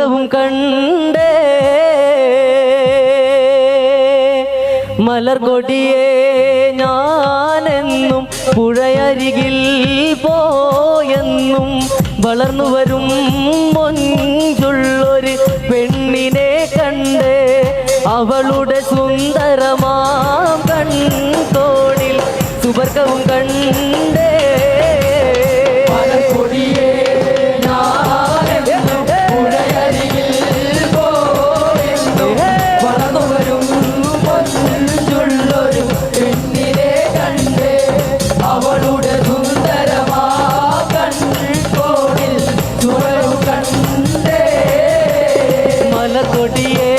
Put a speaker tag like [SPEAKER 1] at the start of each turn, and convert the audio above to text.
[SPEAKER 1] സുവർഗവും കണ്ടേ മലർകൊടിയേ ഞാനെന്നും പുഴയരികിൽ പോയെന്നും വളർന്നു വരും മൊഞ്ചുള്ളൊരു പെണ്ണിനെ കണ്ടേ അവളുടെ സുന്ദരമാം കൺകോണിൽ സുവർഗവും കണ്ടേ
[SPEAKER 2] മലർകൊടിയേ ഞാനെന്നും പുഴയരികിൽ പോയെന്നും വളർന്നു വരും മൊഞ്ചുള്ളൊരു പെണ്ണിനെ കണ്ടേ അവളുടെ സുന്ദരമാ കൺകോണിൽ സുവർഗവും കണ്ടേ
[SPEAKER 1] മലർകൊടിയേ